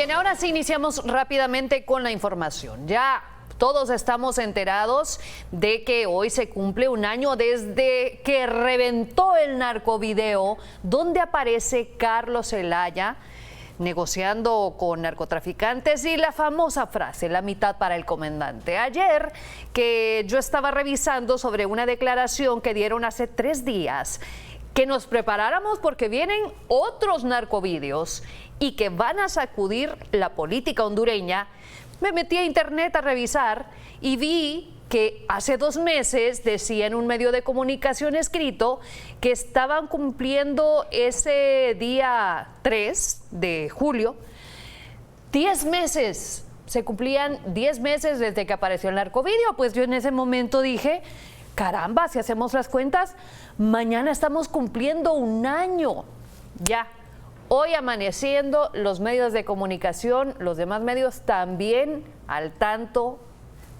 Bien, ahora sí iniciamos rápidamente con la información. Ya todos estamos enterados de que hoy se cumple un año desde que reventó el narcovideo donde aparece Carlos Zelaya negociando con narcotraficantes y la famosa frase, la mitad para el comandante. Ayer que yo estaba revisando sobre una declaración que dieron hace 3 días, que nos preparáramos porque vienen otros narcovideos y que van a sacudir la política hondureña, me metí a internet a revisar y vi que hace 2 meses decía en un medio de comunicación escrito que estaban cumpliendo ese día 3 de julio 10 meses, se cumplían 10 meses desde que apareció el narcovideo. Pues yo en ese momento dije, caramba, si hacemos las cuentas, mañana estamos cumpliendo un año ya. Hoy amaneciendo los medios de comunicación, los demás medios también al tanto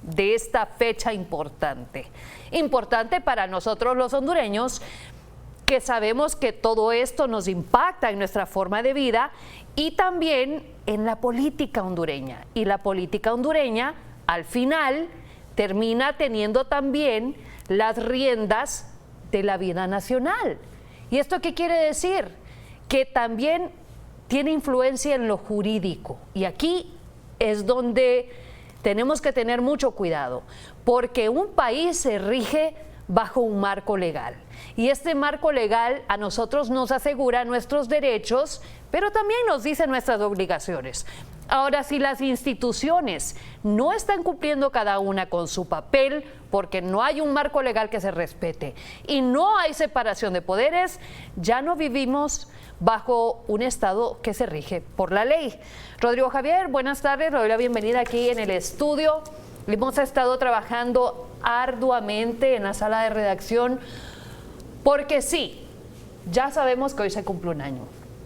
de esta fecha importante. Importante para nosotros los hondureños, que sabemos que todo esto nos impacta en nuestra forma de vida y también en la política hondureña. Y la política hondureña, al final, termina teniendo también las riendas de la vida nacional. ¿Y esto qué quiere decir? Que también tiene influencia en lo jurídico. Y aquí es donde tenemos que tener mucho cuidado, porque un país se rige bajo un marco legal. Y este marco legal a nosotros nos asegura nuestros derechos, pero también nos dice nuestras obligaciones. Ahora, si las instituciones no están cumpliendo cada una con su papel, porque no hay un marco legal que se respete y no hay separación de poderes, ya no vivimos bajo un Estado que se rige por la ley. Rodrigo Javier, buenas tardes, le doy la bienvenida aquí en el estudio. Hemos estado trabajando arduamente en la sala de redacción, porque sí, ya sabemos que hoy se cumple un año.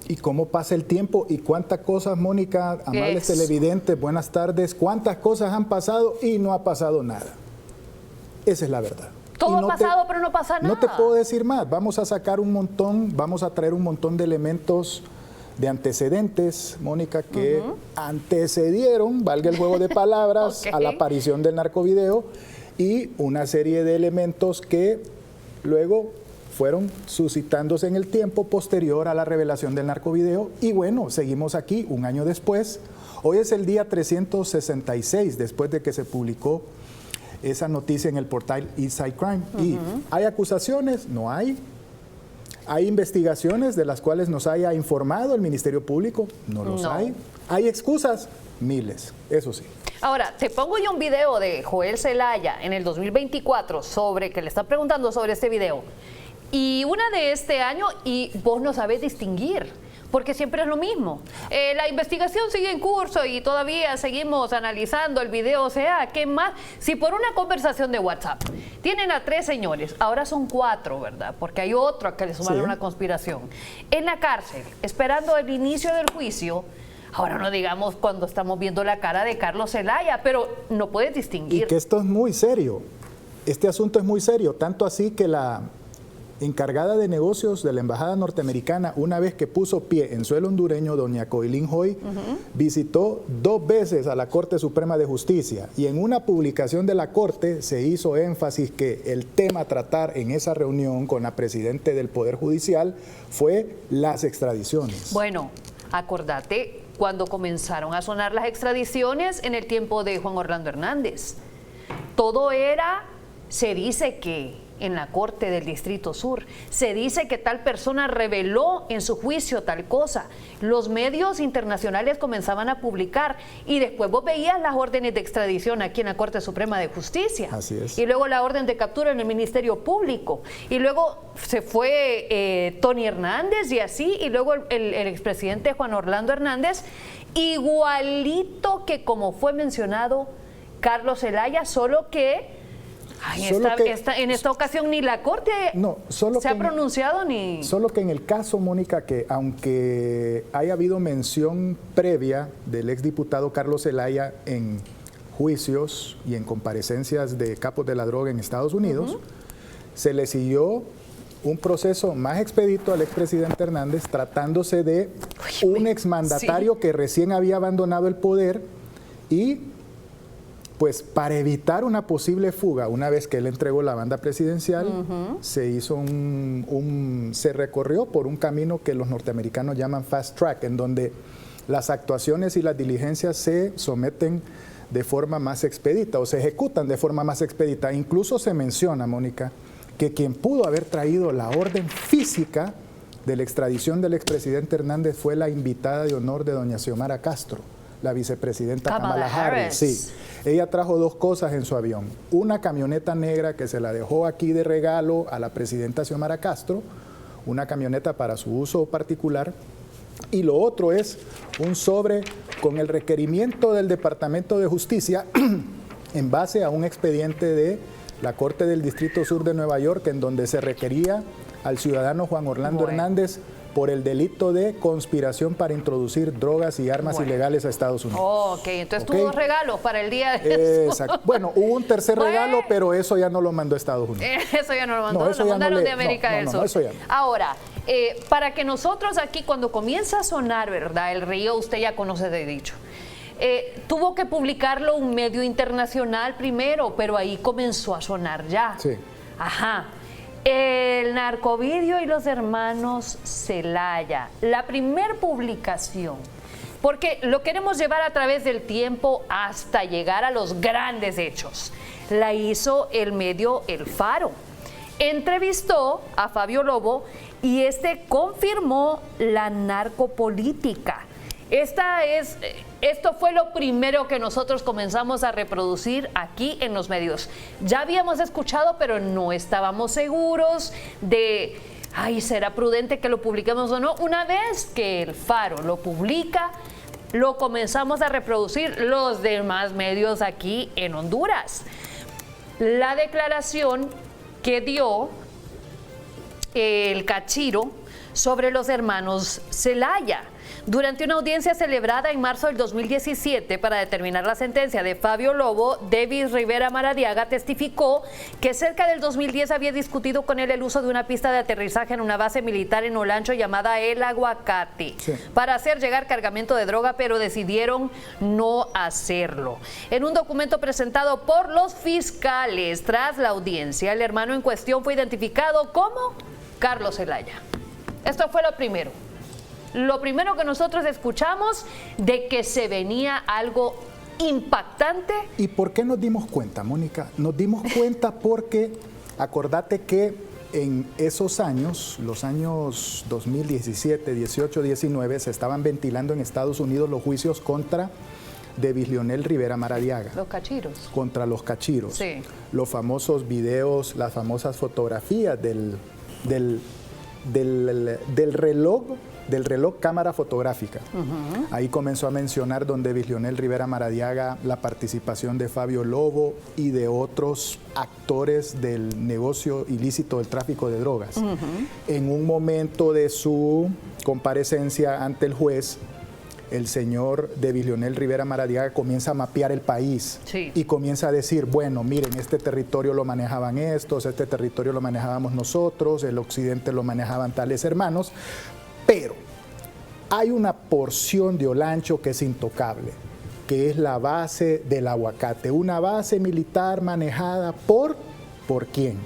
Y cómo pasa el tiempo y cuántas cosas, Mónica, amables televidentes, buenas tardes, cuántas cosas han pasado y no ha pasado nada. Esa es la verdad. Todo ha pasado, pero no pasa nada. No te puedo decir más. Vamos a sacar un montón, vamos a traer un montón de elementos de antecedentes, Mónica, que antecedieron, valga el juego de palabras, a la aparición del narcovideo, y una serie de elementos que luego fueron suscitándose en el tiempo posterior a la revelación del narcovideo. Y bueno, seguimos aquí un año después. Hoy es el día 366 después de que se publicó esa noticia en el portal Eastside Crime. ¿Y hay acusaciones? No hay. ¿Hay investigaciones de las cuales nos haya informado el Ministerio Público? No los hay. ¿Hay excusas? Miles, eso sí. Ahora, te pongo yo un video de Joel Zelaya en el 2024 sobre, que le están preguntando sobre este video, y una de este año, y vos no sabés distinguir, porque siempre es lo mismo. La investigación sigue en curso y todavía seguimos analizando el video. O sea, ¿qué más? Si por una conversación de WhatsApp tienen a 3 señores, ahora son 4, ¿verdad? Porque hay otro a que le sumaron una conspiración. En la cárcel, esperando el inicio del juicio. Ahora no digamos cuando estamos viendo la cara de Carlos Zelaya, pero no puedes distinguir. Y que esto es muy serio. Este asunto es muy serio, tanto así que la encargada de negocios de la Embajada Norteamericana, una vez que puso pie en suelo hondureño, doña Coilín Hoy, visitó 2 veces a la Corte Suprema de Justicia, y en una publicación de la Corte se hizo énfasis que el tema a tratar en esa reunión con la Presidenta del Poder Judicial fue las extradiciones. Bueno, acordate cuando comenzaron a sonar las extradiciones en el tiempo de Juan Orlando Hernández. Todo era, se dice que en la Corte del Distrito Sur, se dice que tal persona reveló en su juicio tal cosa. Los medios internacionales comenzaban a publicar y después vos veías las órdenes de extradición aquí en la Corte Suprema de Justicia. Así es. Y luego la orden de captura en el Ministerio Público. Y luego se fue Tony Hernández y así, y luego el expresidente Juan Orlando Hernández, igualito que como fue mencionado Carlos Zelaya, solo que en esta ocasión ni la Corte se ha pronunciado ni... Solo que en el caso, Mónica, que aunque haya habido mención previa del exdiputado Carlos Zelaya en juicios y en comparecencias de capos de la droga en Estados Unidos, se le siguió un proceso más expedito al expresidente Hernández, tratándose de un exmandatario que recién había abandonado el poder y pues para evitar una posible fuga, una vez que él entregó la banda presidencial, se hizo se recorrió por un camino que los norteamericanos llaman fast track, en donde las actuaciones y las diligencias se someten de forma más expedita o se ejecutan de forma más expedita. Incluso se menciona, Mónica, que quien pudo haber traído la orden física de la extradición del expresidente Hernández fue la invitada de honor de doña Xiomara Castro, la vicepresidenta Kamala Harris. Sí. Ella trajo 2 cosas en su avión. Una camioneta negra que se la dejó aquí de regalo a la presidenta Xiomara Castro, una camioneta para su uso particular, y lo otro es un sobre con el requerimiento del Departamento de Justicia en base a un expediente de la Corte del Distrito Sur de Nueva York, en donde se requería al ciudadano Juan Orlando Hernández por el delito de conspiración para introducir drogas y armas ilegales a Estados Unidos. Ok, entonces tuvo regalos para el día de eso. Exacto. Bueno, hubo un tercer regalo, pero eso ya no lo mandó Estados Unidos. Eso ya no lo mandó, lo mandaron de América del Sur. Eso ya no. Ahora, para que nosotros aquí, cuando comienza a sonar, ¿verdad? El río, usted ya conoce de dicho. Tuvo que publicarlo un medio internacional primero, pero ahí comenzó a sonar ya. Sí. Ajá. El narcovidio y los hermanos Zelaya, la primer publicación, porque lo queremos llevar a través del tiempo hasta llegar a los grandes hechos. La hizo el medio El Faro. Entrevistó a Fabio Lobo y este confirmó la narcopolítica. Esto fue lo primero que nosotros comenzamos a reproducir aquí en los medios. Ya habíamos escuchado, pero no estábamos seguros de, ¿será prudente que lo publiquemos o no? Una vez que El Faro lo publica, lo comenzamos a reproducir los demás medios aquí en Honduras. La declaración que dio el Cachiro sobre los hermanos Zelaya. Durante una audiencia celebrada en marzo del 2017 para determinar la sentencia de Fabio Lobo, Davis Rivera Maradiaga testificó que cerca del 2010 había discutido con él el uso de una pista de aterrizaje en una base militar en Olancho llamada El Aguacate para hacer llegar cargamento de droga, pero decidieron no hacerlo. En un documento presentado por los fiscales tras la audiencia, el hermano en cuestión fue identificado como Carlos Zelaya. Esto fue lo primero. Lo primero que nosotros escuchamos de que se venía algo impactante. ¿Y por qué nos dimos cuenta, Mónica? Nos dimos cuenta porque acordate que en esos años, los años 2017, 18, 19, se estaban ventilando en Estados Unidos los juicios contra Davis Leonel Rivera Maradiaga. Los cachiros. Contra los cachiros. Sí. Los famosos videos, las famosas fotografías del reloj cámara fotográfica. Ahí comenzó a mencionar don Davis Leonel Rivera Maradiaga la participación de Fabio Lobo y de otros actores del negocio ilícito del tráfico de drogas. En un momento de su comparecencia ante el juez, el señor Davis Leonel Rivera Maradiaga comienza a mapear el país y comienza a decir, bueno, miren, este territorio lo manejaban estos, este territorio lo manejábamos nosotros, el occidente lo manejaban tales hermanos, pero hay una porción de Olancho que es intocable, que es la base del Aguacate, una base militar manejada ¿por quién?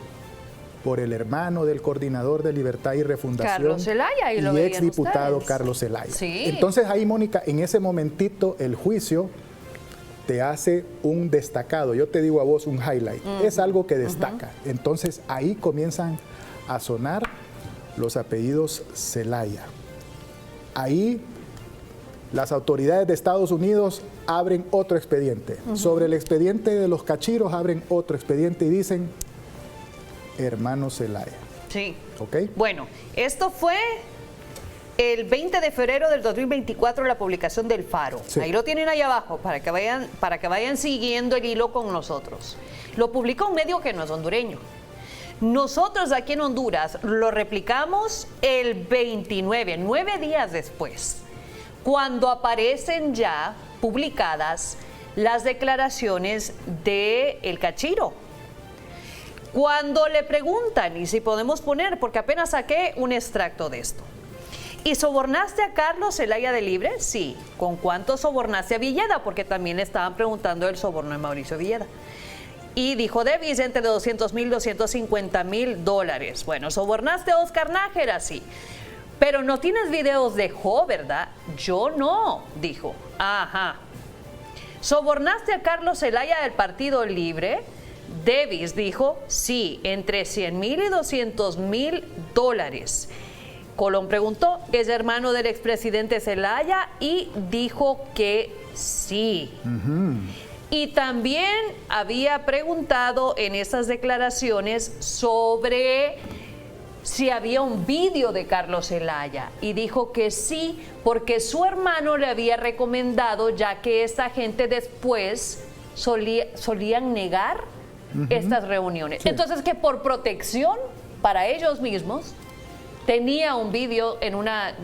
Por el hermano del coordinador de Libertad y Refundación, Carlos Zelaya, y exdiputado Carlos Zelaya. Sí. Entonces ahí, Mónica, en ese momentito el juicio te hace un destacado, yo te digo a vos un highlight, es algo que destaca. Entonces ahí comienzan a sonar los apellidos Zelaya. Ahí las autoridades de Estados Unidos abren otro expediente. Sobre el expediente de los cachiros abren otro expediente y dicen hermano Zelaya. Sí. ¿Ok? Bueno, esto fue el 20 de febrero del 2024, la publicación del Faro. Sí. Ahí lo tienen ahí abajo para que vayan siguiendo el hilo con nosotros. Lo publica un medio que no es hondureño. Nosotros aquí en Honduras lo replicamos el 29, 9 días después, cuando aparecen ya publicadas las declaraciones de El Cachiro. Cuando le preguntan, y si podemos poner, porque apenas saqué un extracto de esto. ¿Y sobornaste a Carlos Zelaya de Libre? Sí. ¿Con cuánto sobornaste a Villeda? Porque también le estaban preguntando el soborno de Mauricio Villeda. Y dijo Davis, entre $200,000 y $250,000. Bueno, ¿sobornaste a Oscar Nájera? Sí. Pero no tienes videos de Jo, ¿verdad? Yo no, dijo. Ajá. ¿Sobornaste a Carlos Zelaya del Partido Libre? Davis dijo, sí, entre $100,000 y $200,000. Colón preguntó, ¿es hermano del expresidente Zelaya? Y dijo que sí. Y también había preguntado en esas declaraciones sobre si había un vídeo de Carlos Zelaya. Y dijo que sí, porque su hermano le había recomendado, ya que esta gente después solían negar estas reuniones. Sí. Entonces, que por protección para ellos mismos, tenía un vídeo en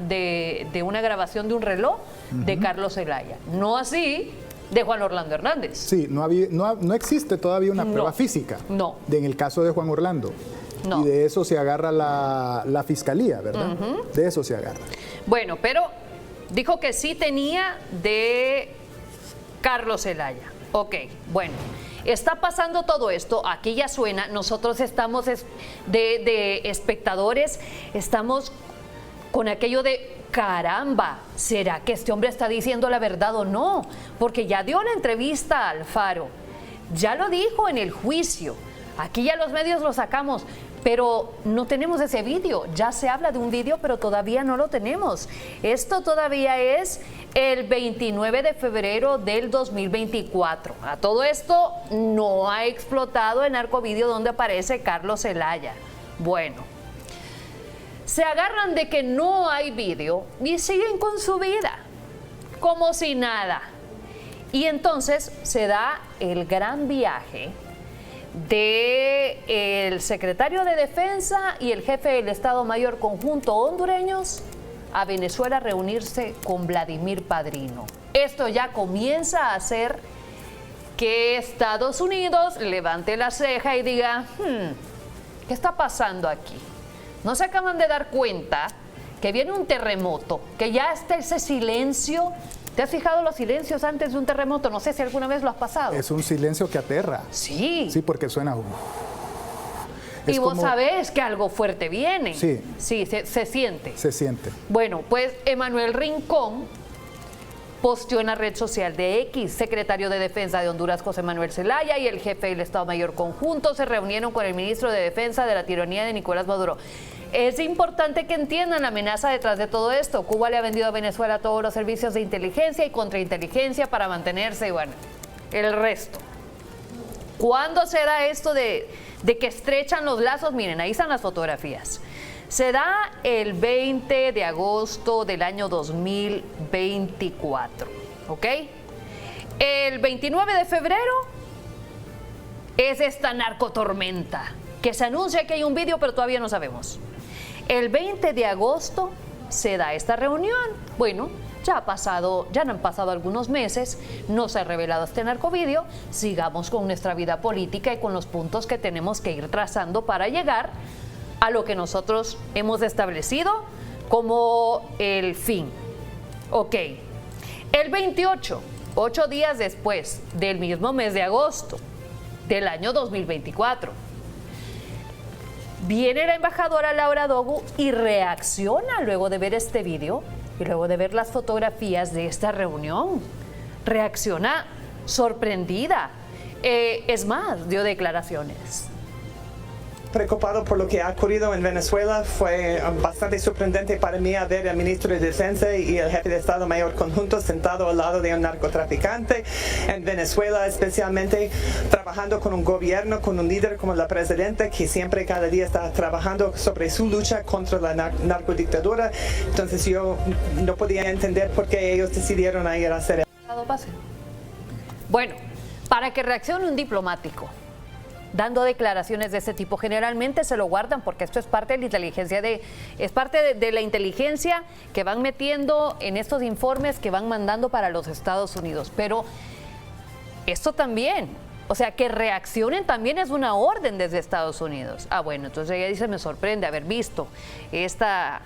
de una grabación de un reloj de Carlos Zelaya. No así de Juan Orlando Hernández. Sí, no existe todavía una prueba física en el caso de Juan Orlando. Y de eso se agarra la fiscalía, ¿verdad? De eso se agarra. Bueno, pero dijo que sí tenía de Carlos Zelaya. Ok, bueno. Está pasando todo esto, aquí ya suena, nosotros estamos de espectadores, estamos con aquello de caramba, ¿será que este hombre está diciendo la verdad o no? Porque ya dio la entrevista a Alfaro, ya lo dijo en el juicio, aquí ya los medios lo sacamos, pero no tenemos ese vídeo. Ya se habla de un vídeo, pero todavía no lo tenemos. Esto todavía es el 29 de febrero del 2024. A todo esto no ha explotado el narcovideo donde aparece Carlos Zelaya. Bueno, se agarran de que no hay vídeo y siguen con su vida, como si nada. Y entonces se da el gran viaje del secretario de Defensa y el jefe del Estado Mayor Conjunto hondureños a Venezuela a reunirse con Vladimir Padrino. Esto ya comienza a hacer que Estados Unidos levante la ceja y diga, ¿qué está pasando aquí? ¿No se acaban de dar cuenta que viene un terremoto, que ya está ese silencio? ¿Te has fijado los silencios antes de un terremoto? No sé si alguna vez lo has pasado. Es un silencio que aterra. Sí. Sí, porque suena... Y vos sabés que algo fuerte viene. Sí. Sí, se siente. Se siente. Bueno, pues Emanuel Rincón posteó en la red social de X, secretario de Defensa de Honduras, José Manuel Zelaya, y el jefe del Estado Mayor Conjunto se reunieron con el ministro de Defensa de la tiranía de Nicolás Maduro. Es importante que entiendan la amenaza detrás de todo esto. Cuba le ha vendido a Venezuela todos los servicios de inteligencia y contrainteligencia para mantenerse, y bueno, el resto. ¿Cuándo será esto de que estrechan los lazos? Miren, ahí están las fotografías. Se da el 20 de agosto del año 2024, ¿ok? El 29 de febrero es esta narcotormenta, que se anuncia que hay un vídeo, pero todavía no sabemos. El 20 de agosto se da esta reunión. Bueno, ya han pasado algunos meses, no se ha revelado este narcovídeo. Sigamos con nuestra vida política y con los puntos que tenemos que ir trazando para llegar a lo que nosotros hemos establecido como el fin. Ok, el 28, 8 días después del mismo mes de agosto del año 2024, viene la embajadora Laura Dogu y reacciona luego de ver este vídeo y luego de ver las fotografías de esta reunión. Reacciona sorprendida. Es más, dio declaraciones. Preocupado por lo que ha ocurrido en Venezuela, fue bastante sorprendente para mí ver al ministro de Defensa y el jefe de Estado Mayor Conjunto sentado al lado de un narcotraficante en Venezuela, especialmente trabajando con un gobierno, con un líder como la presidenta, que siempre cada día está trabajando sobre su lucha contra la narcodictadura. Entonces yo no podía entender por qué ellos decidieron ir a hacer eso. Bueno, para que reaccione un diplomático dando declaraciones de este tipo, generalmente se lo guardan porque esto es parte de la inteligencia es parte de la inteligencia que van metiendo en estos informes que van mandando para los Estados Unidos. Pero esto también O sea, que reaccionen también es una orden desde Estados Unidos. Ah, bueno, entonces ella dice, me sorprende haber visto esta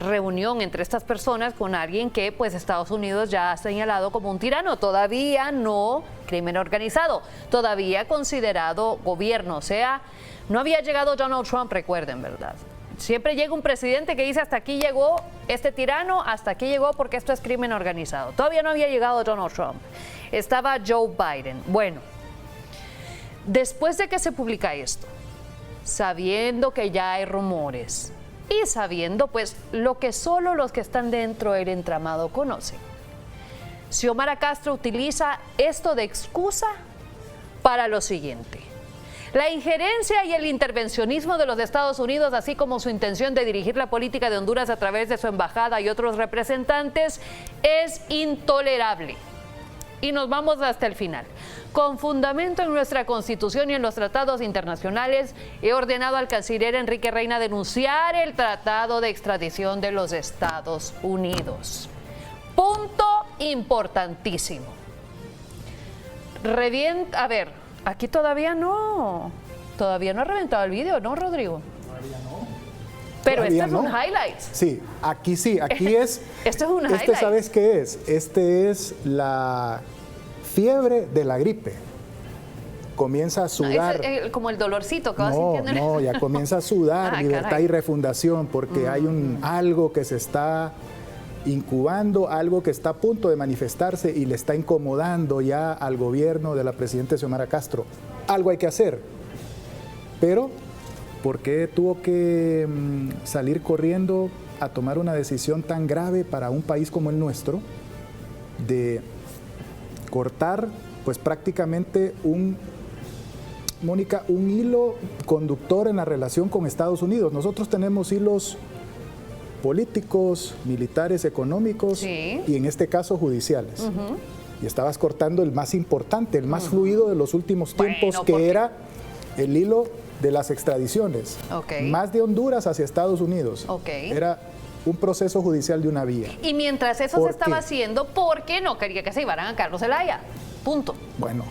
reunión entre estas personas con alguien que pues Estados Unidos ya ha señalado como un tirano, todavía no crimen organizado, todavía considerado gobierno, o sea, no había llegado Donald Trump, recuerden, ¿verdad? Siempre llega un presidente que dice hasta aquí llegó este tirano, hasta aquí llegó porque esto es crimen organizado. Todavía no había llegado Donald Trump, estaba Joe Biden. Bueno, después de que se publica esto, sabiendo que ya hay rumores, y sabiendo pues lo que solo los que están dentro del entramado conocen, Xiomara Castro utiliza esto de excusa para lo siguiente: la injerencia y el intervencionismo de los Estados Unidos, así como su intención de dirigir la política de Honduras a través de su embajada y otros representantes, es intolerable. Y nos vamos hasta el final. Con fundamento en nuestra Constitución y en los tratados internacionales, he ordenado al canciller Enrique Reina denunciar el tratado de extradición de los Estados Unidos. Punto importantísimo. A ver, aquí todavía no ha reventado el vídeo, ¿no, Rodrigo? Todavía no. Pero Todavía este es un no. highlight. Sí, aquí es. Este es un highlight. ¿Sabes qué es? Este es la fiebre de la gripe. Comienza a sudar. Es como el dolorcito que vas sintiendo. No, ya comienza a sudar, libertad caray. y refundación, porque hay algo que se está incubando, algo que está a punto de manifestarse y le está incomodando ya al gobierno de la presidenta Xiomara Castro. Algo hay que hacer. Pero, ¿por qué tuvo que salir corriendo a tomar una decisión tan grave para un país como el nuestro de cortar pues prácticamente Mónica, un hilo conductor en la relación con Estados Unidos? Nosotros tenemos hilos políticos, militares, económicos, sí, y en este caso judiciales. Y estabas cortando el más importante, el más fluido de los últimos tiempos, Bueno, que era el hilo de las extradiciones. Okay. Más de Honduras hacia Estados Unidos. Okay. Era un proceso judicial de una vía. Y mientras eso se ¿Por estaba qué? haciendo, porque no quería que se llevaran a Carlos Zelaya. Punto. Bueno,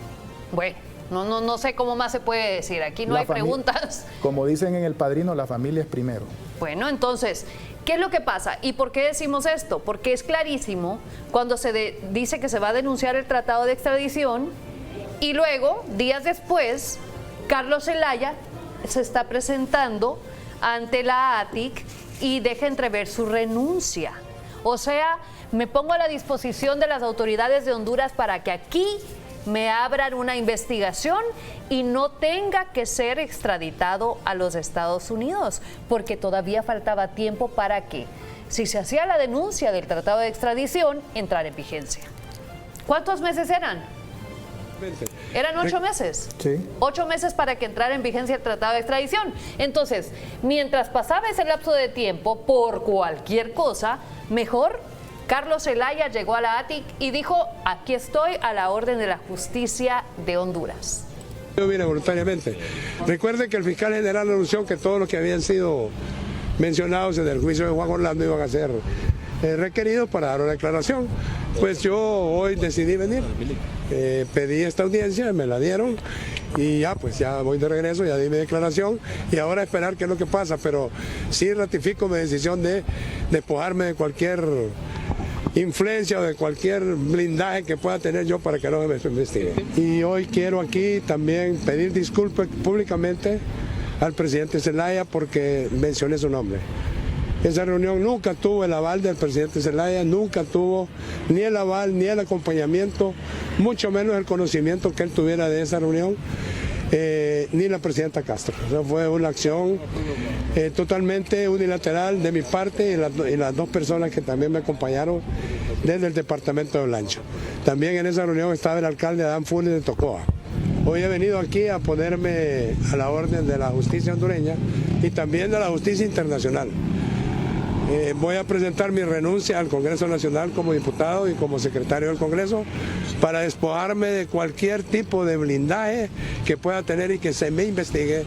no sé cómo más se puede decir. Aquí no hay preguntas. Como dicen en El Padrino, la familia es primero. Bueno, entonces, ¿qué es lo que pasa? ¿Y por qué decimos esto? Porque es clarísimo cuando se dice que se va a denunciar el tratado de extradición y luego, días después, Carlos Zelaya se está presentando ante la ATIC y deja entrever su renuncia. O sea, me pongo a la disposición de las autoridades de Honduras para que aquí me abran una investigación y no tenga que ser extraditado a los Estados Unidos, porque todavía faltaba tiempo para que, si se hacía la denuncia del tratado de extradición, entrara en vigencia. ¿Cuántos meses eran? ¿Eran 8 meses? Sí. 8 meses para que entrara en vigencia el tratado de extradición. Entonces, mientras pasaba ese lapso de tiempo, por cualquier cosa, mejor Carlos Zelaya llegó a la ATIC y dijo, aquí estoy a la orden de la justicia de Honduras. Yo vine voluntariamente. Recuerde que el fiscal general anunció que todos los que habían sido mencionados en el juicio de Juan Orlando iban a ser requeridos para dar una declaración. Pues yo hoy decidí venir. Pedí esta audiencia, me la dieron y ya voy de regreso, ya di mi declaración y ahora esperar qué es lo que pasa, pero sí ratifico mi decisión de despojarme de cualquier influencia o de cualquier blindaje que pueda tener yo para que no me investigue. Y hoy quiero aquí también pedir disculpas públicamente al presidente Zelaya porque mencioné su nombre. Esa reunión nunca tuvo el aval del presidente Zelaya, nunca tuvo ni el aval ni el acompañamiento, mucho menos el conocimiento que él tuviera de esa reunión, ni la presidenta Castro. O sea, fue una acción totalmente unilateral de mi parte y las dos personas que también me acompañaron desde el departamento de Olancho. También en esa reunión estaba el alcalde Adán Funes de Tocoa. Hoy he venido aquí a ponerme a la orden de la justicia hondureña y también de la justicia internacional. Voy a presentar mi renuncia al Congreso Nacional como diputado y como secretario del Congreso para despojarme de cualquier tipo de blindaje que pueda tener y que se me investigue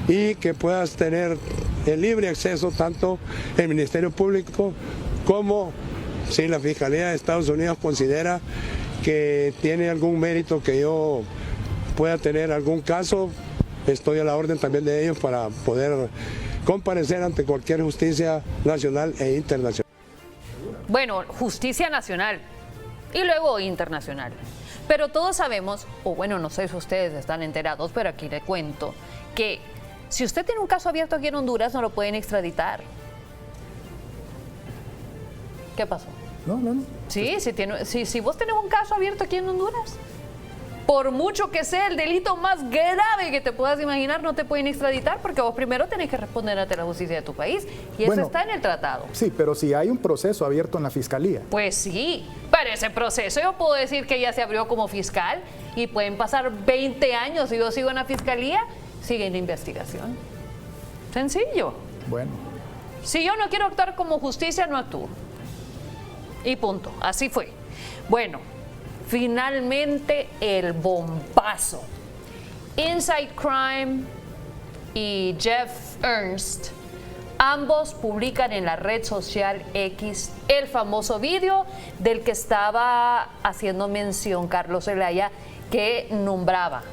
y que puedas tener el libre acceso tanto el Ministerio Público como si la Fiscalía de Estados Unidos considera que tiene algún mérito que yo pueda tener algún caso, estoy a la orden también de ellos para poder comparecer ante cualquier justicia nacional e internacional. Bueno, justicia nacional y luego internacional. Pero todos sabemos, o bueno, no sé si ustedes están enterados, pero aquí le cuento, que si usted tiene un caso abierto aquí en Honduras, no lo pueden extraditar. ¿Qué pasó? No. Sí, si vos tenés un caso abierto aquí en Honduras, por mucho que sea el delito más grave que te puedas imaginar, no te pueden extraditar porque vos primero tenés que responder ante la justicia de tu país y eso está en el tratado. Sí, pero si hay un proceso abierto en la fiscalía. Pues sí, pero ese proceso yo puedo decir que ya se abrió como fiscal y pueden pasar 20 años y yo sigo en la fiscalía, sigue en investigación. Sencillo. Bueno. Si yo no quiero actuar como justicia, no actúo. Y punto, así fue. Bueno, finalmente el bombazo. Inside Crime y Jeff Ernst, ambos publican en la red social X el famoso vídeo del que estaba haciendo mención Carlos Zelaya, que nombraba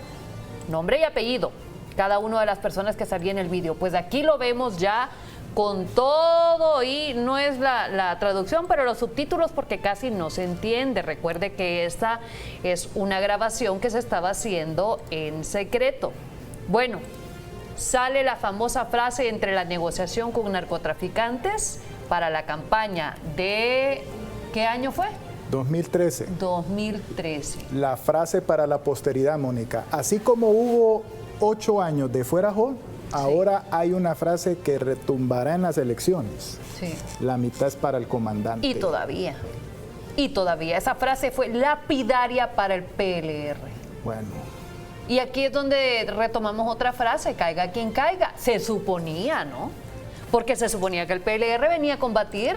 nombre y apellido cada una de las personas que salía en el vídeo. Pues aquí lo vemos ya con todo y no es la traducción, pero los subtítulos porque casi no se entiende. Recuerde que esta es una grabación que se estaba haciendo en secreto. Bueno, sale la famosa frase entre la negociación con narcotraficantes para la campaña de... ¿Qué año fue? 2013. 2013. La frase para la posteridad, Mónica. Así como hubo 8 años de fuera J, ahora hay una frase que retumbará en las elecciones. Sí. La mitad es para el comandante. Y todavía. Esa frase fue lapidaria para el PLR. Bueno. Y aquí es donde retomamos otra frase, caiga quien caiga. Se suponía, ¿no? Porque se suponía que el PLR venía a combatir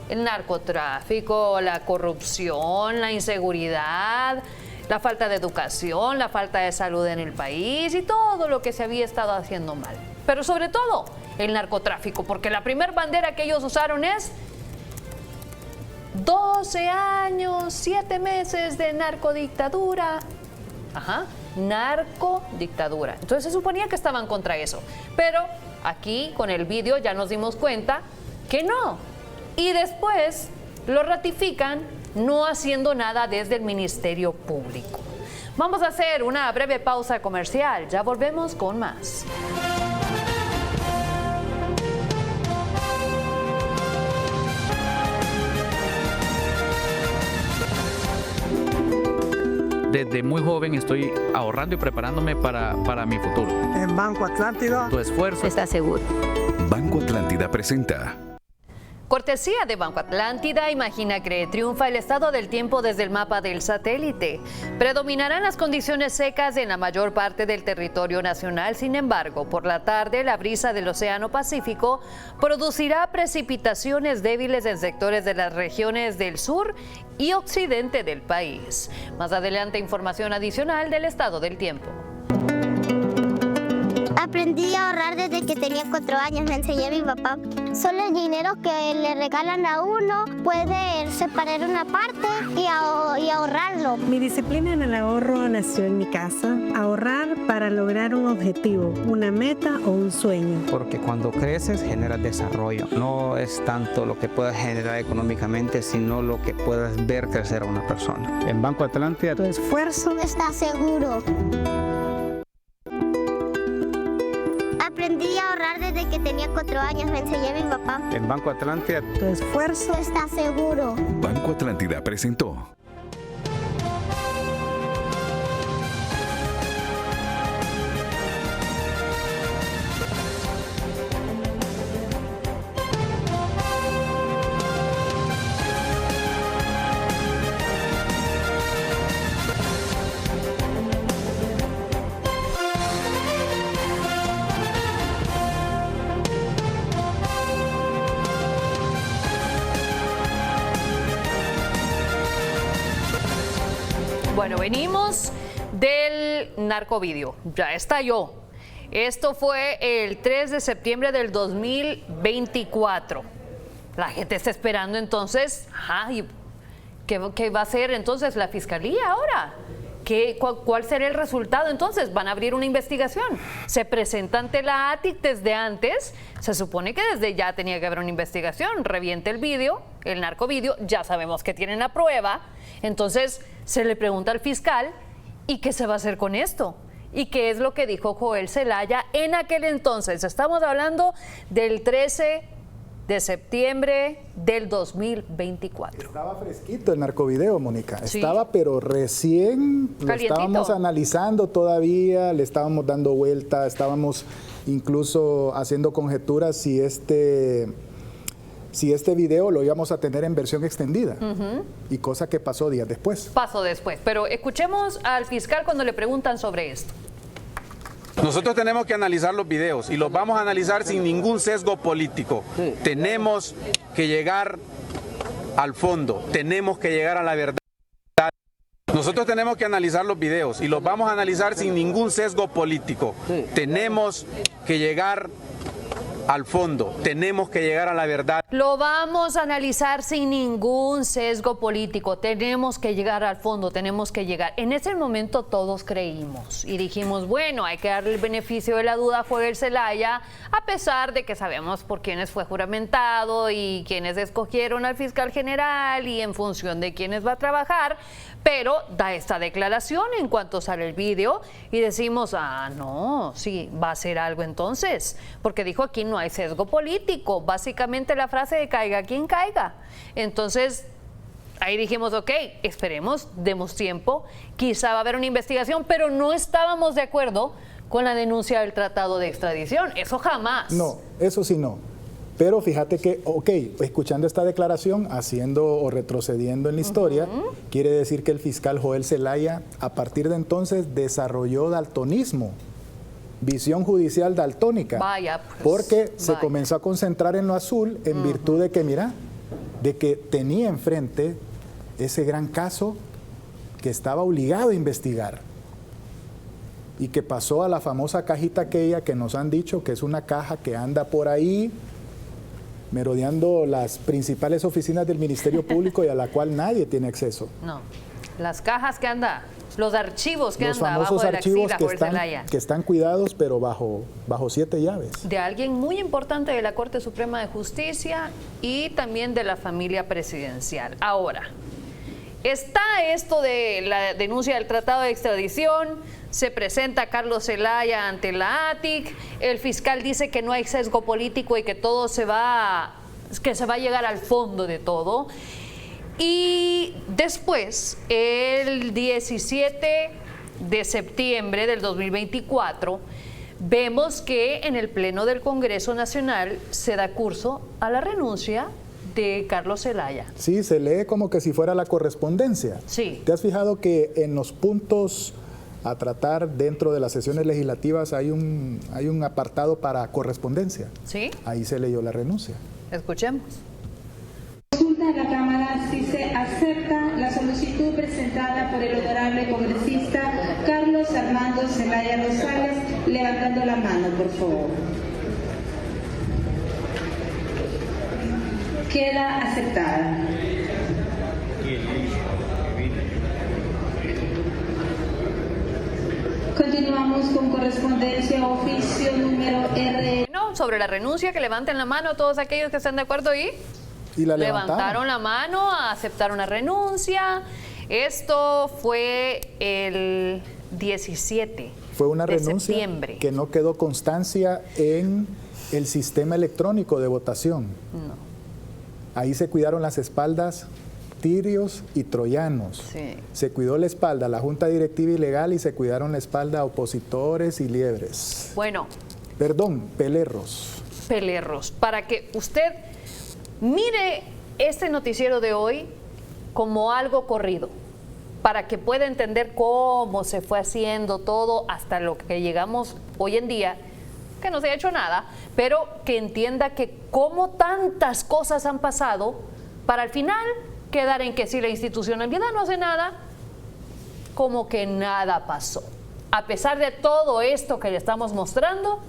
el narcotráfico, la corrupción, la inseguridad, la falta de educación, la falta de salud en el país y todo lo que se había estado haciendo mal. Pero sobre todo el narcotráfico, porque la primer bandera que ellos usaron es 12 años, 7 meses de narcodictadura. Ajá, narcodictadura. Entonces se suponía que estaban contra eso. Pero aquí con el vídeo ya nos dimos cuenta que no. Y después lo ratifican no haciendo nada desde el Ministerio Público. Vamos a hacer una breve pausa comercial. Ya volvemos con más. Desde muy joven estoy ahorrando y preparándome para mi futuro. En Banco Atlántida. Tu esfuerzo está seguro. Banco Atlántida presenta. Cortesía de Banco Atlántida, imagina que triunfa el estado del tiempo desde el mapa del satélite. Predominarán las condiciones secas en la mayor parte del territorio nacional. Sin embargo, por la tarde, la brisa del Océano Pacífico producirá precipitaciones débiles en sectores de las regiones del sur y occidente del país. Más adelante, información adicional del estado del tiempo. Aprendí a ahorrar desde que tenía 4 años, me enseñó mi papá. Solo el dinero que le regalan a uno puede separar una parte y ahorrarlo. Mi disciplina en el ahorro nació en mi casa. Ahorrar para lograr un objetivo, una meta o un sueño. Porque cuando creces generas desarrollo. No es tanto lo que puedas generar económicamente, sino lo que puedas ver crecer a una persona. En Banco Atlántida, tu esfuerzo está seguro. Aprendí a ahorrar desde que tenía 4 años, me enseñó mi papá. En Banco Atlántida, tu esfuerzo está seguro. Banco Atlántida presentó. Bueno, venimos del narcovideo. Ya estalló. Esto fue el 3 de septiembre del 2024. La gente está esperando entonces, ¿y qué va a hacer entonces la fiscalía ahora? ¿Cuál será el resultado? Entonces, van a abrir una investigación. Se presenta ante la ATIC desde antes. Se supone que desde ya tenía que haber una investigación. Reviente el vídeo, el narcovídeo. Ya sabemos que tienen la prueba. Entonces, se le pregunta al fiscal, ¿y qué se va a hacer con esto? ¿Y qué es lo que dijo Joel Zelaya en aquel entonces? Estamos hablando del 13 de septiembre del 2024. Estaba fresquito el narcovideo, Mónica. Sí. Estaba, pero recién lo estábamos analizando todavía, le estábamos dando vuelta, estábamos incluso haciendo conjeturas si este video lo íbamos a tener en versión extendida, y cosa que pasó días después. Pasó después, pero escuchemos al fiscal cuando le preguntan sobre esto. Nosotros tenemos que analizar los videos y los vamos a analizar sin ningún sesgo político. Tenemos que llegar al fondo, tenemos que llegar a la verdad. Nosotros tenemos que analizar los videos y los vamos a analizar sin ningún sesgo político. Tenemos que llegar al fondo, tenemos que llegar a la verdad. Lo vamos a analizar sin ningún sesgo político, tenemos que llegar al fondo, tenemos que llegar. En ese momento todos creímos y dijimos, bueno, hay que darle el beneficio de la duda a Joel Zelaya, a pesar de que sabemos por quiénes fue juramentado y quiénes escogieron al fiscal general y en función de quiénes va a trabajar, pero da esta declaración en cuanto sale el vídeo y decimos, no, sí, va a ser algo entonces, porque dijo aquí no hay sesgo político, básicamente la frase de caiga quien caiga. Entonces, ahí dijimos, ok, esperemos, demos tiempo, quizá va a haber una investigación, pero no estábamos de acuerdo con la denuncia del tratado de extradición, eso jamás. No, eso sí no. Pero fíjate que, ok, escuchando esta declaración, haciendo o retrocediendo en la historia, quiere decir que el fiscal Joel Zelaya, a partir de entonces, desarrolló daltonismo, visión judicial daltónica. Vaya, pues, porque se comenzó a concentrar en lo azul en virtud de que, mira, de que tenía enfrente ese gran caso que estaba obligado a investigar y que pasó a la famosa cajita aquella que nos han dicho que es una caja que anda por ahí merodeando las principales oficinas del Ministerio Público y a la cual nadie tiene acceso. No, las cajas que anda, los archivos que los anda abajo de la archivos axila, que están cuidados, pero bajo 7 llaves. De alguien muy importante de la Corte Suprema de Justicia y también de la familia presidencial. Ahora, está esto de la denuncia del tratado de extradición, se presenta Carlos Zelaya ante la ATIC, el fiscal dice que no hay sesgo político y que todo se va a llegar al fondo de todo. Y después, el 17 de septiembre del 2024, vemos que en el Pleno del Congreso Nacional se da curso a la renuncia de Carlos Zelaya. Sí, se lee como que si fuera la correspondencia. Sí. ¿Te has fijado que en los puntos a tratar dentro de las sesiones legislativas hay un apartado para correspondencia? Sí. Ahí se leyó la renuncia. Escuchemos. Consulta a la Cámara si se acepta la solicitud presentada por el honorable congresista Carlos Armando Zelaya Rosales, levantando la mano, por favor. Queda aceptada. Continuamos con correspondencia, oficio número R. No, sobre la renuncia, que levanten la mano todos aquellos que están de acuerdo y levantaron la mano, aceptaron la renuncia. Esto fue el 17 fue una de renuncia septiembre. Que no quedó constancia en el sistema electrónico de votación. No. Ahí se cuidaron las espaldas tirios y troyanos. Sí. Se cuidó la espalda a la Junta Directiva y Legal y se cuidaron la espalda a opositores y liebres. Bueno. Perdón, pelerros. Pelerros. Para que usted mire este noticiero de hoy como algo corrido, para que pueda entender cómo se fue haciendo todo hasta lo que llegamos hoy en día, que no se ha hecho nada, pero que entienda que cómo tantas cosas han pasado para al final quedar en que si la institucionalidad no hace nada, como que nada pasó. A pesar de todo esto que le estamos mostrando,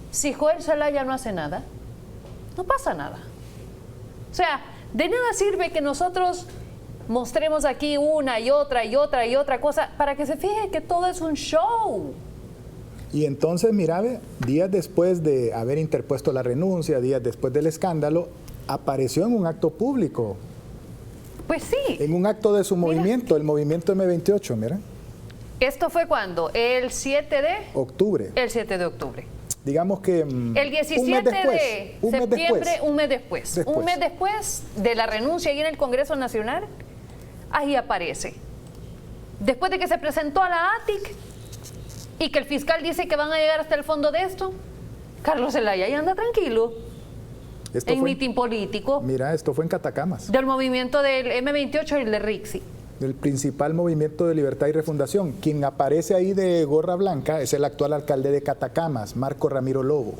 si Joel Zelaya no hace nada, no pasa nada. O sea, de nada sirve que nosotros mostremos aquí una y otra y otra y otra cosa para que se fije que todo es un show. Y entonces, mira, días después de haber interpuesto la renuncia, días después del escándalo, apareció en un acto público. Pues sí. En un acto de su movimiento, el movimiento M28, mira. ¿Esto fue cuándo? ¿El 7 de? Octubre. El 7 de octubre. Digamos que el 17 de septiembre, un mes después. Un mes después de la renuncia ahí en el Congreso Nacional, ahí aparece. Después de que se presentó a la ATIC y que el fiscal dice que van a llegar hasta el fondo de esto, Carlos Zelaya ya anda tranquilo. En mitin político. Mira, esto fue en Catacamas. Del movimiento del M28 y el de Rixi. Del principal movimiento de libertad y refundación. Quien aparece ahí de gorra blanca es el actual alcalde de Catacamas, Marco Ramiro Lobo.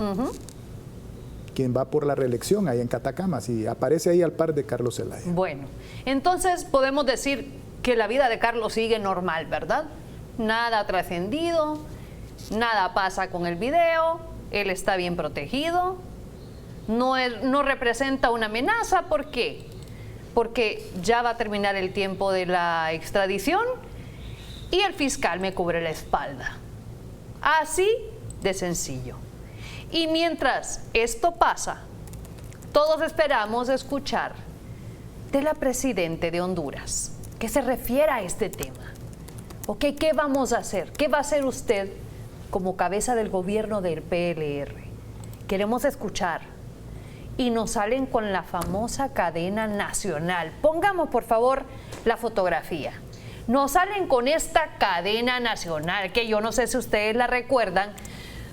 Quien va por la reelección ahí en Catacamas y aparece ahí al par de Carlos Zelaya. Bueno, entonces podemos decir que la vida de Carlos sigue normal, ¿verdad? Nada ha trascendido, nada pasa con el video, él está bien protegido. No representa una amenaza. ¿Por qué? Porque ya va a terminar el tiempo de la extradición y el fiscal me cubre la espalda. Así de sencillo. Y mientras esto pasa, todos esperamos escuchar de la presidenta de Honduras que se refiera a este tema. Ok, ¿qué vamos a hacer? ¿Qué va a hacer usted como cabeza del gobierno del PLR? Queremos escuchar. Y nos salen con la famosa cadena nacional. Pongamos, por favor, la fotografía. Nos salen con esta cadena nacional, que yo no sé si ustedes la recuerdan,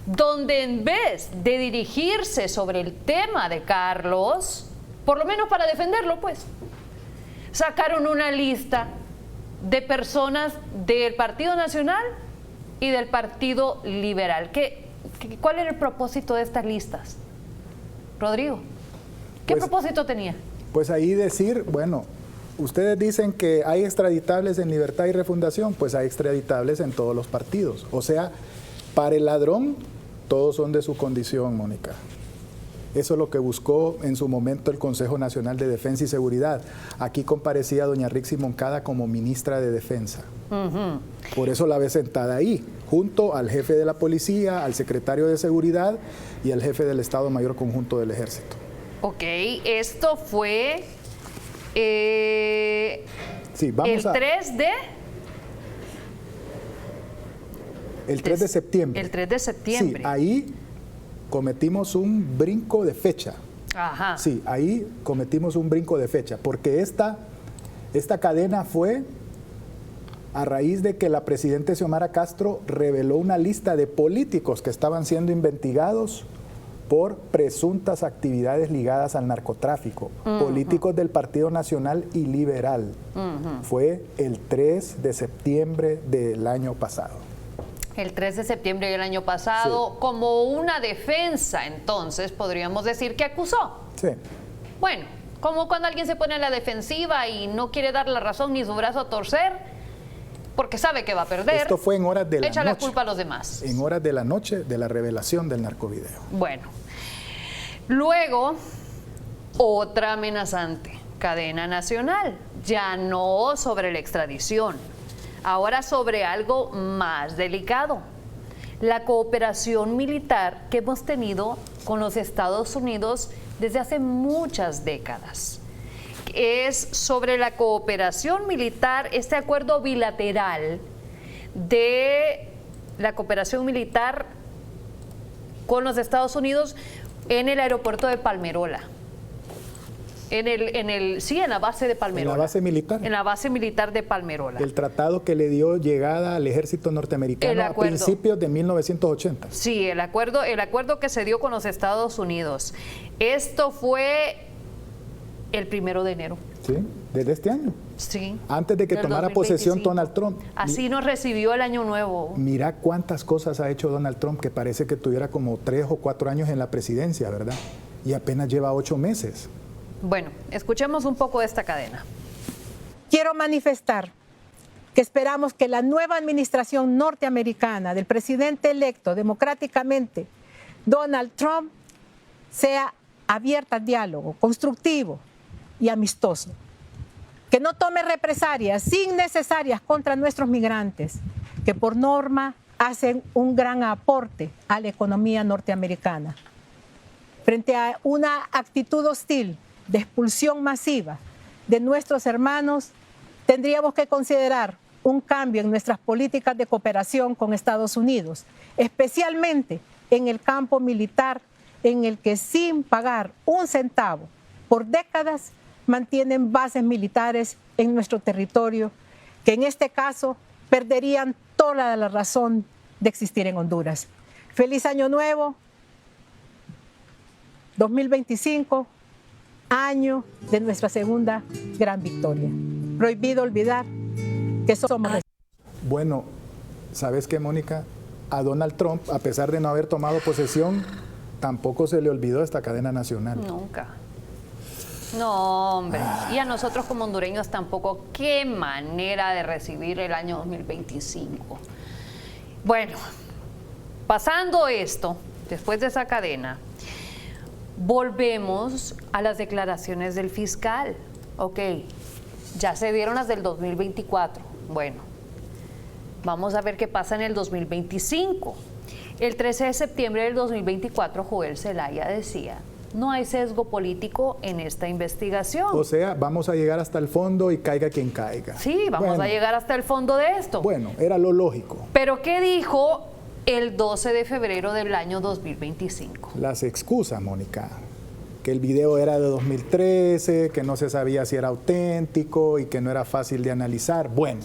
donde en vez de dirigirse sobre el tema de Carlos, por lo menos para defenderlo, pues, sacaron una lista de personas del Partido Nacional y del Partido Liberal. ¿Cuál era el propósito de estas listas? Rodrigo, ¿qué propósito tenía? Pues ahí decir, bueno, ustedes dicen que hay extraditables en Libertad y Refundación, pues hay extraditables en todos los partidos. O sea, para el ladrón, todos son de su condición, Mónica. Eso es lo que buscó en su momento el Consejo Nacional de Defensa y Seguridad. Aquí comparecía doña Rixi Moncada como ministra de Defensa. Por eso la ve sentada ahí, junto al jefe de la policía, al secretario de Seguridad y al jefe del Estado Mayor Conjunto del Ejército. Ok, esto fue sí, vamos el 3 de... El 3 de septiembre. El 3 de septiembre. Sí, ahí cometimos un brinco de fecha. Ajá. Sí, ahí cometimos un brinco de fecha, porque esta cadena fue a raíz de que la presidenta Xiomara Castro reveló una lista de políticos que estaban siendo investigados por presuntas actividades ligadas al narcotráfico, políticos del Partido Nacional y Liberal. Fue el 3 de septiembre del año pasado. El 3 de septiembre del año pasado, sí. Como una defensa, entonces, podríamos decir que acusó. Sí. Bueno, como cuando alguien se pone a la defensiva y no quiere dar la razón ni su brazo a torcer, porque sabe que va a perder. Esto fue en horas de la noche. Echa la culpa a los demás. En horas de la noche de la revelación del narcovideo. Bueno, luego, otra amenazante, cadena nacional, ya no sobre la extradición. Ahora sobre algo más delicado, la cooperación militar que hemos tenido con los Estados Unidos desde hace muchas décadas. Es sobre la cooperación militar, este acuerdo bilateral de la cooperación militar con los Estados Unidos en el aeropuerto de Palmerola. En la base de Palmerola. En la base militar. En la base militar de Palmerola. El tratado que le dio llegada al ejército norteamericano a principios de 1980. Sí, el acuerdo que se dio con los Estados Unidos. Esto fue el 1 de enero. Sí, desde este año. Sí. Antes de que tomara posesión Donald Trump. Así nos recibió el año nuevo. Mira cuántas cosas ha hecho Donald Trump, que parece que tuviera como 3 o 4 años en la presidencia, ¿verdad? Y apenas lleva 8 meses. Bueno, escuchemos un poco de esta cadena. Quiero manifestar que esperamos que la nueva administración norteamericana del presidente electo democráticamente, Donald Trump, sea abierta al diálogo, constructivo y amistoso. Que no tome represalias innecesarias contra nuestros migrantes, que por norma hacen un gran aporte a la economía norteamericana. Frente a una actitud hostil de expulsión masiva de nuestros hermanos, tendríamos que considerar un cambio en nuestras políticas de cooperación con Estados Unidos, especialmente en el campo militar, en el que sin pagar un centavo por décadas mantienen bases militares en nuestro territorio, que en este caso perderían toda la razón de existir en Honduras. Feliz Año Nuevo 2025, año de nuestra segunda gran victoria. Prohibido olvidar que somos... Bueno, ¿sabes qué, Mónica? A Donald Trump, a pesar de no haber tomado posesión, tampoco se le olvidó esta cadena nacional. Nunca. No, hombre. Y a nosotros como hondureños tampoco. Qué manera de recibir el año 2025. Bueno, pasando esto, después de esa cadena, volvemos a las declaraciones del fiscal. Ok, ya se dieron las del 2024. Bueno, vamos a ver qué pasa en el 2025. El 13 de septiembre del 2024, Joel Zelaya decía: no hay sesgo político en esta investigación. O sea, vamos a llegar hasta el fondo y caiga quien caiga. Sí, vamos a llegar hasta el fondo de esto. Bueno, era lo lógico. Pero ¿qué dijo el 12 de febrero del año 2025? Las excusas, Mónica. Que el video era de 2013, que no se sabía si era auténtico y que no era fácil de analizar. Bueno,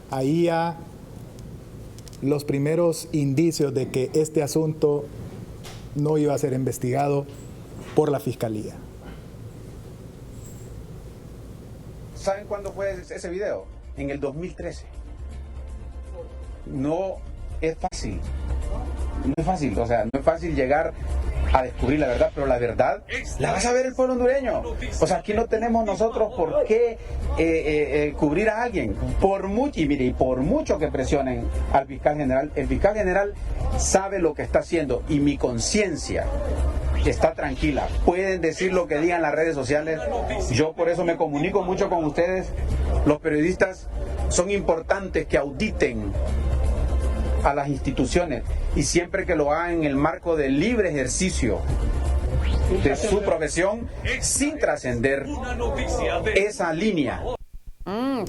ahí ya los primeros indicios de que este asunto no iba a ser investigado por la Fiscalía. ¿Saben cuándo fue ese video? En el 2013. No es fácil. No es fácil, o sea, no es fácil llegar a descubrir la verdad, pero la verdad la va a saber el pueblo hondureño. O sea, aquí no tenemos nosotros por qué cubrir a alguien. Por mucho, y mire, y por mucho que presionen al fiscal general, el fiscal general sabe lo que está haciendo y mi conciencia está tranquila. Pueden decir lo que digan en las redes sociales. Yo por eso me comunico mucho con ustedes. Los periodistas son importantes que auditen a las instituciones y siempre que lo hagan en el marco del libre ejercicio de su profesión sin trascender esa línea.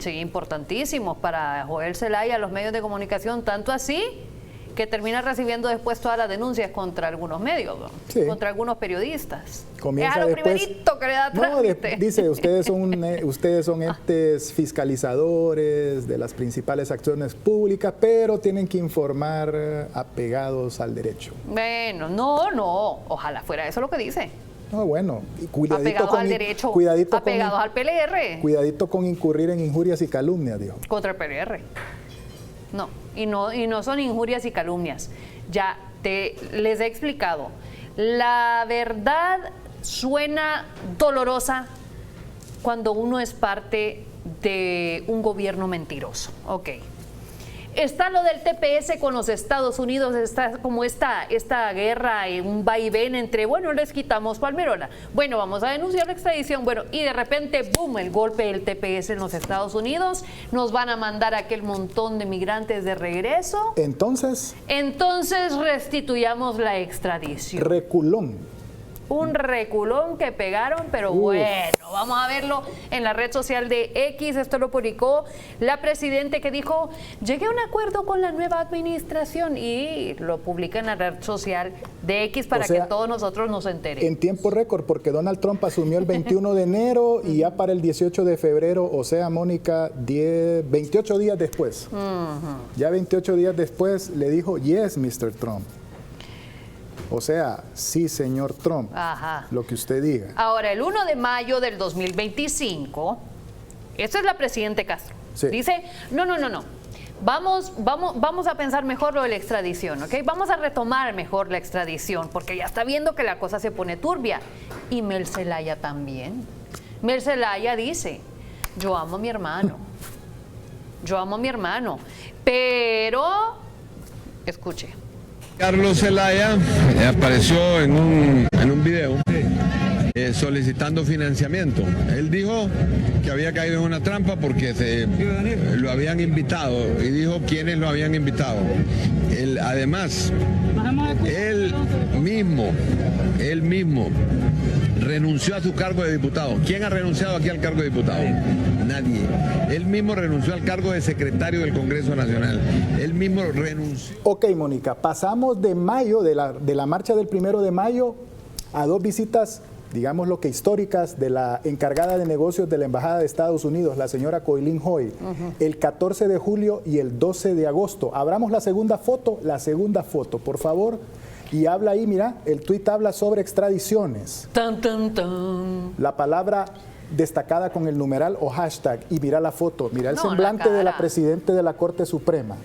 Sí, importantísimo para Joel Zelaya, los medios de comunicación, tanto así que termina recibiendo después todas las denuncias contra algunos medios, ¿no? Sí. Contra algunos periodistas. Comienza es a lo después, primerito que le da trámite. Dice, ustedes son entes fiscalizadores de las principales acciones públicas, pero tienen que informar apegados al derecho. Bueno, no, ojalá fuera eso lo que dice. No, bueno, cuidadito apegados con, al derecho, cuidadito apegados al PLR. Cuidadito con incurrir en injurias y calumnias, dijo. Contra el PLR. No, y no son injurias y calumnias. Ya les he explicado. La verdad suena dolorosa cuando uno es parte de un gobierno mentiroso. Ok. Está lo del TPS con los Estados Unidos, está como esta guerra, un vaivén entre, bueno, les quitamos Palmerona, bueno, vamos a denunciar la extradición, bueno, y de repente, boom, el golpe del TPS en los Estados Unidos, nos van a mandar aquel montón de migrantes de regreso. Entonces restituyamos la extradición. Reculón. Un reculón que pegaron, pero bueno, vamos a verlo en la red social de X. Esto lo publicó la presidenta que dijo: llegué a un acuerdo con la nueva administración, y lo publica en la red social de X para que todos nosotros nos enteremos. En tiempo récord, porque Donald Trump asumió el 21 de enero y ya para el 18 de febrero, o sea, Mónica, 28 días después. Ya 28 días después le dijo: yes, Mr. Trump. O sea, sí, señor Trump, lo que usted diga. Ahora, el 1 de mayo del 2025, esta es la presidenta Castro, dice, no, vamos a pensar mejor lo de la extradición, ¿ok? Vamos a retomar mejor la extradición, porque ya está viendo que la cosa se pone turbia. Y Mel Zelaya también. Mel Zelaya dice: yo amo a mi hermano, pero, escuche. Carlos Zelaya apareció en un video solicitando financiamiento. Él dijo que había caído en una trampa porque lo habían invitado y dijo quiénes lo habían invitado. Además, él mismo renunció a su cargo de diputado. ¿Quién ha renunciado aquí al cargo de diputado? Nadie. Él mismo renunció al cargo de secretario del Congreso Nacional. Él mismo renunció. Ok, Mónica, pasamos de mayo, de la marcha del 1 de mayo, a 2 visitas, digamos lo que históricas, de la encargada de negocios de la Embajada de Estados Unidos, la señora Coylin Hoy, el 14 de julio y el 12 de agosto. Abramos la segunda foto, por favor. Y habla ahí, mira, el tuit habla sobre extradiciones. Tan, tan, tan. La palabra destacada con el numeral o hashtag. Y mira la foto, mira el semblante de la Presidenta de la Corte Suprema.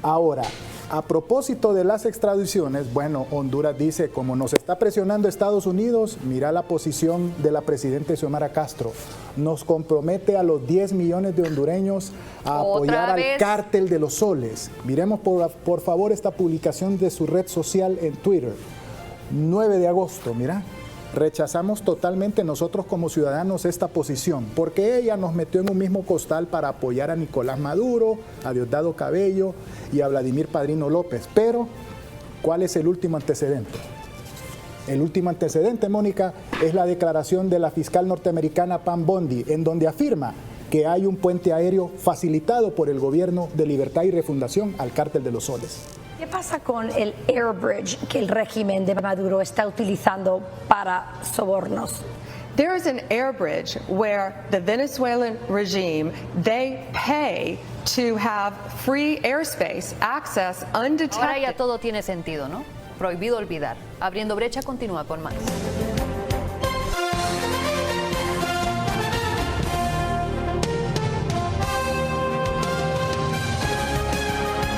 Ahora, a propósito de las extradiciones, bueno, Honduras dice, como nos está presionando Estados Unidos, mira la posición de la Presidenta Xiomara Castro. Nos compromete a los 10 millones de hondureños a apoyar al cártel de los soles. Miremos por favor esta publicación de su red social en Twitter. 9 de agosto, mira. Rechazamos totalmente nosotros como ciudadanos esta posición, porque ella nos metió en un mismo costal para apoyar a Nicolás Maduro, a Diosdado Cabello y a Vladimir Padrino López. Pero, ¿cuál es el último antecedente? El último antecedente, Mónica, es la declaración de la fiscal norteamericana Pam Bondi, en donde afirma que hay un puente aéreo facilitado por el gobierno de Libertad y Refundación al cártel de los soles. ¿Qué pasa con el air bridge que el régimen de Maduro está utilizando para sobornos? There is an air bridge where the Venezuelan regime, they pay to have free airspace, access undetected. Ahora ya todo tiene sentido, ¿no? Prohibido olvidar. Abriendo Brecha continúa con más.